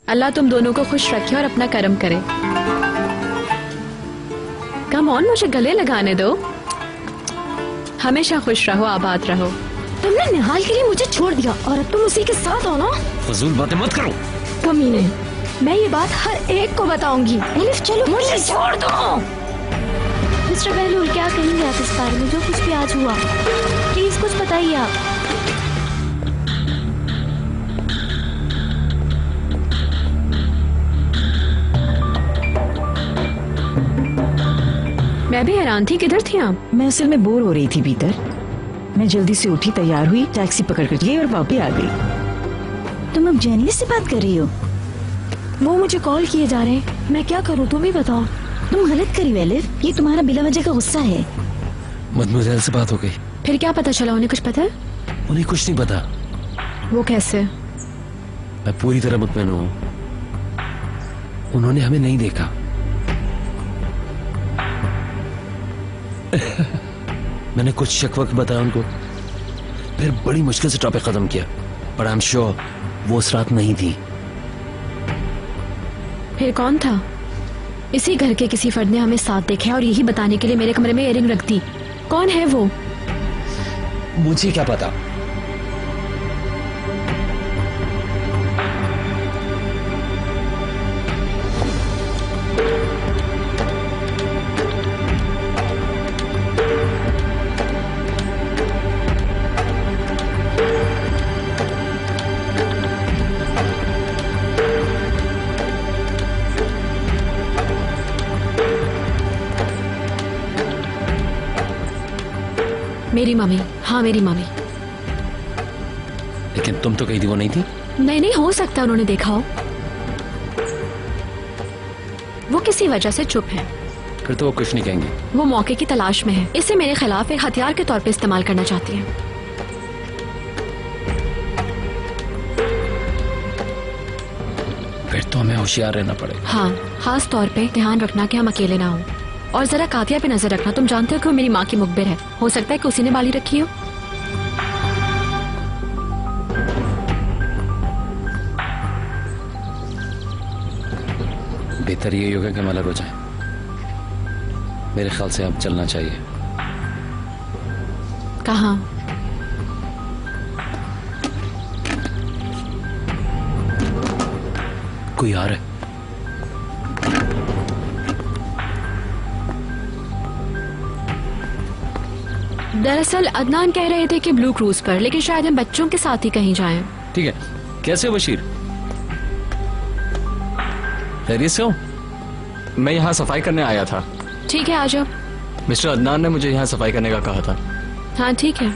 अल्लाह तुम दोनों को खुश रखे और अपना करम करे। कम ऑन, मुझे गले लगाने दो। हमेशा खुश रहो, आबाद रहो। तुमने निहाल के लिए मुझे छोड़ दिया और अब तुम उसी के साथ हो ना? फजूल बातें मत करो। कमीने, मैं ये बात हर एक को बताऊंगी। एलिफ चलो, मुझे छोड़ दो। मिस्टर बहलूल, क्या कहेंगे आप इस बारे में, जो कुछ भी आज हुआ? प्लीज कुछ बताइए आप। मैं भी हैरान थी, किधर थी आप? मैं असल में बोर हो रही थी भीतर। मैं जल्दी से उठी, तैयार हुई, टैक्सी पकड़ कर गई और वापस आ गई। तुम अब जेनिस से बात कर रही हो? वो मुझे कॉल किए जा रहे हैं, मैं क्या करूं, तुम ही बताओ। तुम गलत करी एलिफ, ये तुम्हारा बिला वजह का गुस्सा है। मदमुज़ैल से बात हो गई। फिर क्या पता चला? उन्हें कुछ पता है? उन्हें कुछ नहीं पता। वो कैसे? मैं पूरी तरह मुतमईन हूँ, उन्होंने हमें नहीं देखा। मैंने कुछ शक वक्त बताया उनको, फिर बड़ी मुश्किल से टॉपिक खत्म किया, पर आई एम श्योर वो उस रात नहीं थी। फिर कौन था? इसी घर के किसी फर्द ने हमें साथ देखा और यही बताने के लिए मेरे कमरे में इयररिंग रख दी। कौन है वो? मुझे क्या पता। मेरी मम्मी। हाँ, मेरी मम्मी। लेकिन तुम तो कही थी वो नहीं थी। नहीं, हो सकता उन्होंने देखा हो। वो किसी वजह से चुप है। फिर तो वो कुछ नहीं कहेंगे। वो मौके की तलाश में है, इसे मेरे खिलाफ एक हथियार के तौर पे इस्तेमाल करना चाहती है। फिर तो हमें होशियार रहना पड़ेगा। हाँ, खास तौर पे ध्यान रखना कि हम अकेले ना हो। और जरा कातिया पे नजर रखना। तुम जानते हो कि वो मेरी माँ की मुखबिर है, हो सकता है कि उसी ने बाली रखी हो। बेहतर ये होगा कि हम अलग हो जाएं। मेरे ख्याल से अब चलना चाहिए। कहाँ? कोई आ रहा है। दरअसल अदनान कह रहे थे कि ब्लू क्रूज पर, लेकिन शायद हम बच्चों के साथ ही कहीं जाएं। ठीक है। कैसे हो बशीर? खैरियत से हो? मैं यहाँ सफाई करने आया था। ठीक है, आ जाओ। मिस्टर अदनान ने मुझे यहाँ सफाई करने का कहा था। हाँ ठीक है।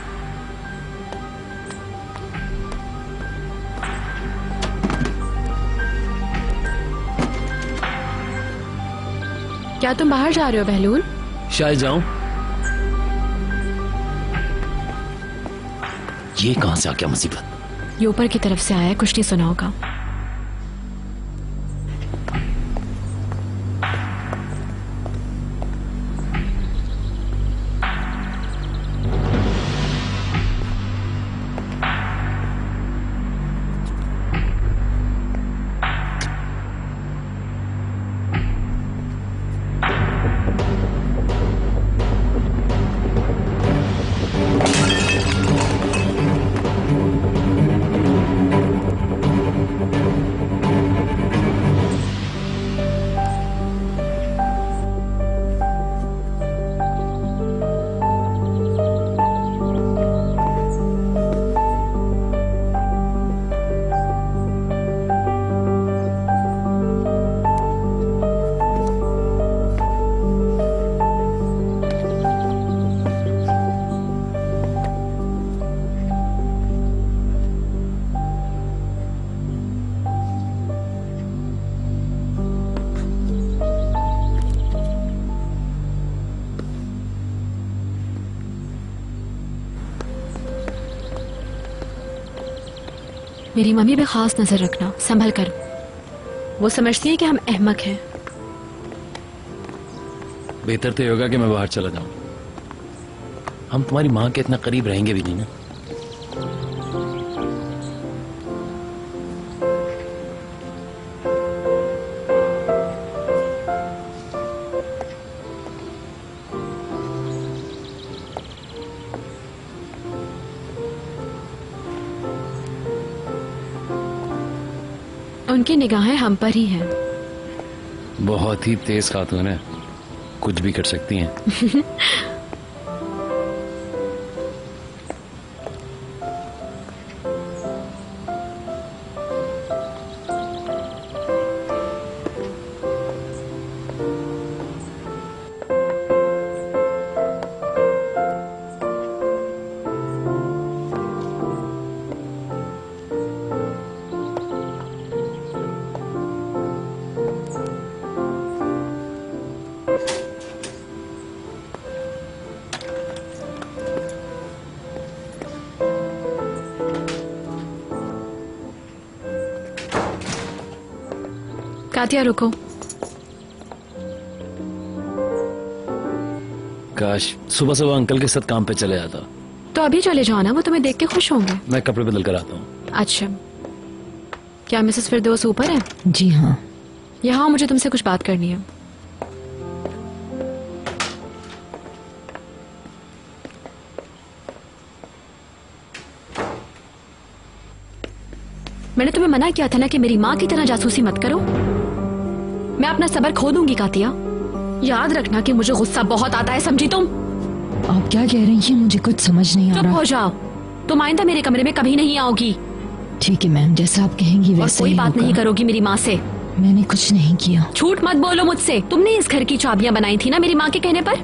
क्या तुम बाहर जा रहे हो बहलूल? शायद जाऊं। ये कहां से आ गया मुसीबत? ये ऊपर की तरफ से आया है, कुछ नहीं सुना होगा। मेरी मम्मी पे खास नजर रखना, संभल कर। वो समझती है कि हम अहमक हैं। बेहतर तो होगा कि मैं बाहर चला जाऊं। हम तुम्हारी माँ के इतना करीब रहेंगे भी नहीं ना। उनकी निगाहें हम पर ही हैं। बहुत ही तेज खातून है, कुछ भी कर सकती हैं। कातिया रुको। काश सुबह सुबह अंकल के साथ काम पे चले जाता। तो अभी चले जाओ ना, वो तुम्हें देख के खुश होंगे। मैं कपड़े बदल कर आता हूँ। अच्छा, क्या मिसेस फिरदौस ऊपर है? जी हाँ। यहाँ मुझे तुमसे कुछ बात करनी है। मैंने तुम्हें मना किया था ना कि मेरी माँ की तरह जासूसी मत करो। मैं अपना सब्र खो दूंगी कातिया। याद रखना कि मुझे गुस्सा बहुत आता है, समझी तुम? आप क्या कह रही हैं? मुझे कुछ समझ नहीं आ चुप रहा। हो जाओ। तुम आइंदा मेरे कमरे में कभी नहीं आओगी। ठीक है मैम, जैसा आप कहेंगी और वैसा कोई ही बात होगा। नहीं करोगी मेरी माँ से। मैंने कुछ नहीं किया। झूठ मत बोलो मुझसे। तुमने इस घर की चाबियां बनाई थी ना मेरी माँ के कहने पर।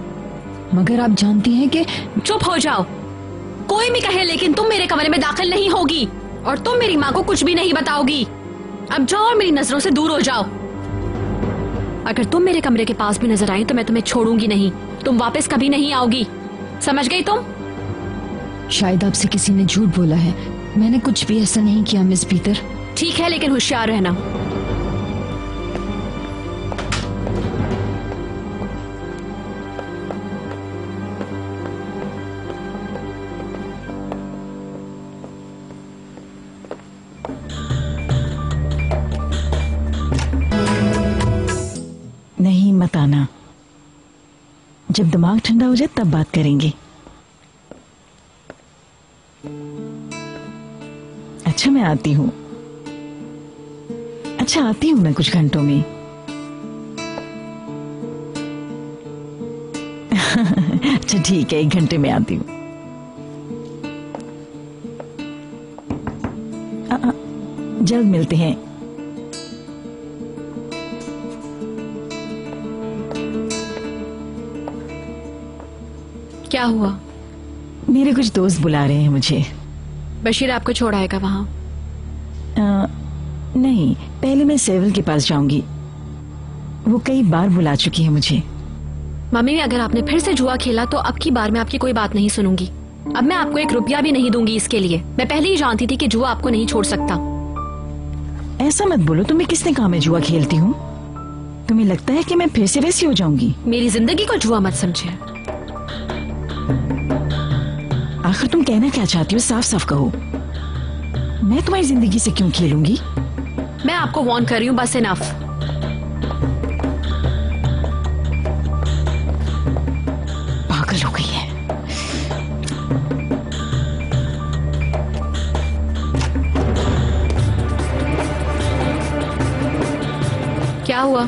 मगर आप जानती हैं कि चुप हो जाओ। कोई भी कहे लेकिन तुम मेरे कमरे में दाखिल नहीं होगी और तुम मेरी माँ को कुछ भी नहीं बताओगी। अब जाओ और मेरी नजरों से दूर हो जाओ। अगर तुम मेरे कमरे के पास भी नजर आई तो मैं तुम्हें छोड़ूंगी नहीं। तुम वापस कभी नहीं आओगी, समझ गई तुम? शायद आपसे किसी ने झूठ बोला है। मैंने कुछ भी ऐसा नहीं किया मिस पीटर। ठीक है, लेकिन होशियार रहना। नहीं, मत आना। जब दिमाग ठंडा हो जाए तब बात करेंगे। अच्छा, मैं आती हूँ। अच्छा, आती हूँ मैं कुछ घंटों में। अच्छा ठीक है, 1 घंटे में आती हूँ। जल्द मिलते हैं। क्या हुआ? मेरे कुछ दोस्त बुला रहे हैं मुझे। बशीर आपको छोड़ आएगा वहाँ? नहीं, पहले मैं सेवल के पास जाऊंगी। वो कई बार बुला चुकी है मुझे। मम्मी, अगर आपने फिर से जुआ खेला तो अब की बार मैं आपकी कोई बात नहीं सुनूंगी। अब मैं आपको 1 रुपया भी नहीं दूंगी इसके लिए। मैं पहले ही जानती थी कि जुआ आपको नहीं छोड़ सकता। ऐसा मत बोलो। तुम्हें किसने कहा मैं जुआ खेलती हूँ? तुम्हें लगता है कि मैं फिर से वैसी हो जाऊंगी? मेरी जिंदगी को जुआ मत समझे। आखिर तुम कहना क्या चाहती हो? साफ साफ कहो। मैं तुम्हारी जिंदगी से क्यों खेलूंगी? मैं आपको वार्न कर रही हूँ, बस इनफ। पागल हो गई है। क्या हुआ?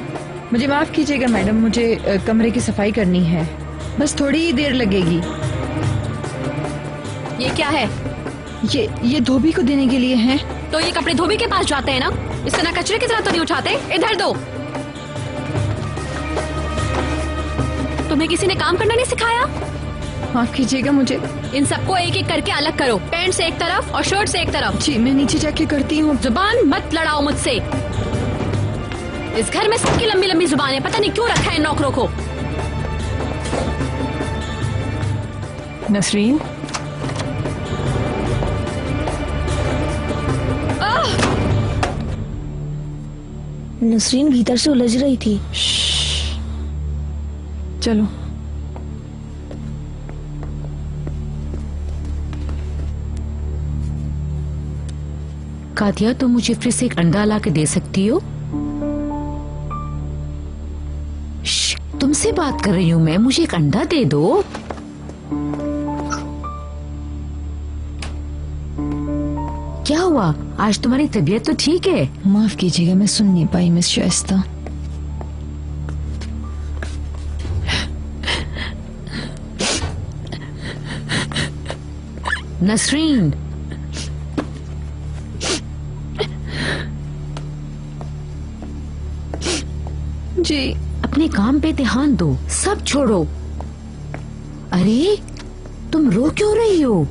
मुझे माफ कीजिएगा मैडम, मुझे कमरे की सफाई करनी है। बस थोड़ी ही देर लगेगी। ये क्या है? ये धोबी को देने के लिए है। तो ये कपड़े धोबी के पास जाते हैं ना? इस तरह कचरे की तरह तो नहीं उठाते। इधर दो। तुम्हें किसी ने काम करना नहीं सिखाया? माफ कीजिएगा मुझे। इन सबको एक एक करके अलग करो। पैंट से एक तरफ और शर्ट से एक तरफ। जी, मैं नीचे जाके करती हूँ। जुबान मत लड़ाओ मुझसे। इस घर में सबकी लंबी लंबी जुबान है, पता नहीं क्यों रखा है नौकरों को। नसरीन, नसरीन भीतर से उलझ रही थी। चलो। कातिया, तुम मुझे फिर से एक अंडा ला के दे सकती हो? तुमसे बात कर रही हूँ मैं, मुझे एक अंडा दे दो। क्या हुआ? आज तुम्हारी तबीयत तो ठीक है। माफ कीजिएगा, मैं सुन नहीं पाई मिस शाइस्ता। नसरीन, जी अपने काम पे ध्यान दो, सब छोड़ो। अरे तुम रो क्यों रही हो?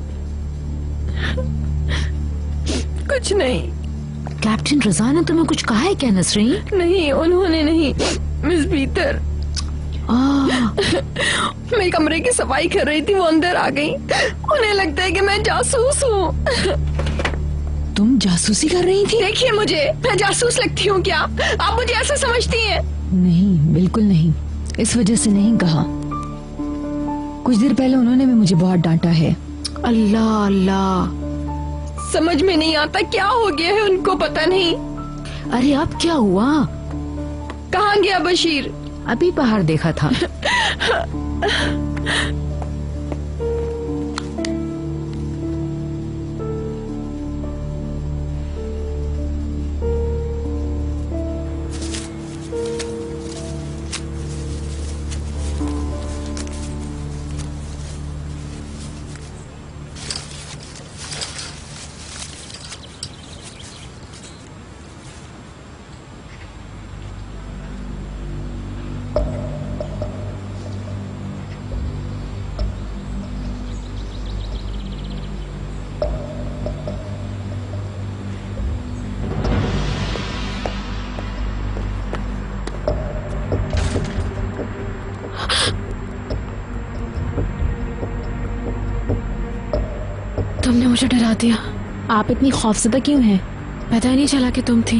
कुछ नहीं। कैप्टन रजा ने तुम्हें कुछ कहा है क्या नसरीन? नहीं, उन्होंने नहीं। मिस बीतर, मैं कमरे की सफाई कर रही थी, वो अंदर आ गई। उन्हें लगता है कि मैं जासूस हूँ। तुम जासूसी कर रही थी? देखिए मुझे, मैं जासूस लगती हूँ क्या? आप मुझे ऐसा समझती हैं? नहीं, बिल्कुल नहीं। इस वजह से नहीं कहा। कुछ देर पहले उन्होंने भी मुझे बहुत डांटा है। अल्लाह अल्लाह, समझ में नहीं आता क्या हो गया है, उनको पता नहीं। अरे अब क्या हुआ? कहाँ गया बशीर? अभी बाहर देखा था। तुमने मुझे डरा दिया। आप इतनी खौफजदा क्यों हैं? पता ही नहीं चला कि तुम थी।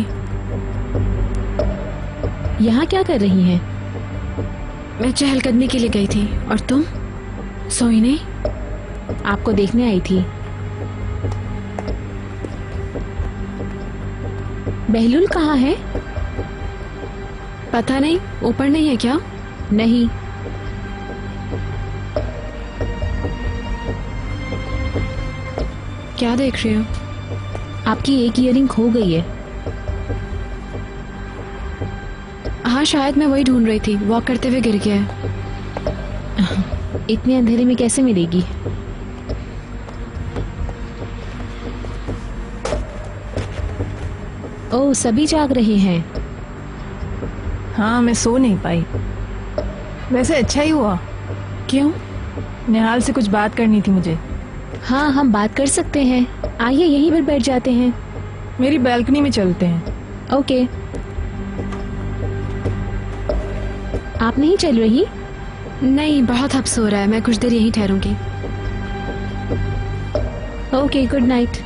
यहाँ क्या कर रही हैं? मैं चहलकदमी के लिए गई थी। और तुम? सोई नहीं? आपको देखने आई थी। बहलुल कहाँ है? पता नहीं, ऊपर नहीं है क्या? नहीं। क्या देख रही हो? आपकी एक ईयरिंग खो गई है। हाँ, शायद मैं वही ढूंढ रही थी। वॉक करते हुए गिर गया है। इतने अंधेरे में कैसे मिलेगी? ओह, सभी जाग रहे हैं। हाँ, मैं सो नहीं पाई। वैसे अच्छा ही हुआ। क्यों? निहाल से कुछ बात करनी थी मुझे। हाँ, हम बात कर सकते हैं। आइए यहीं पर बैठ जाते हैं। मेरी बालकनी में चलते हैं। ओके। आप नहीं चल रही? नहीं, बहुत हफ्स हो रहा है। मैं कुछ देर यहीं ठहरूंगी। Okay, good night.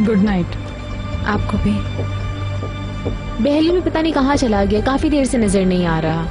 Good night. आपको भी। बहलुल में पता नहीं कहाँ चला गया, काफी देर से नजर नहीं आ रहा।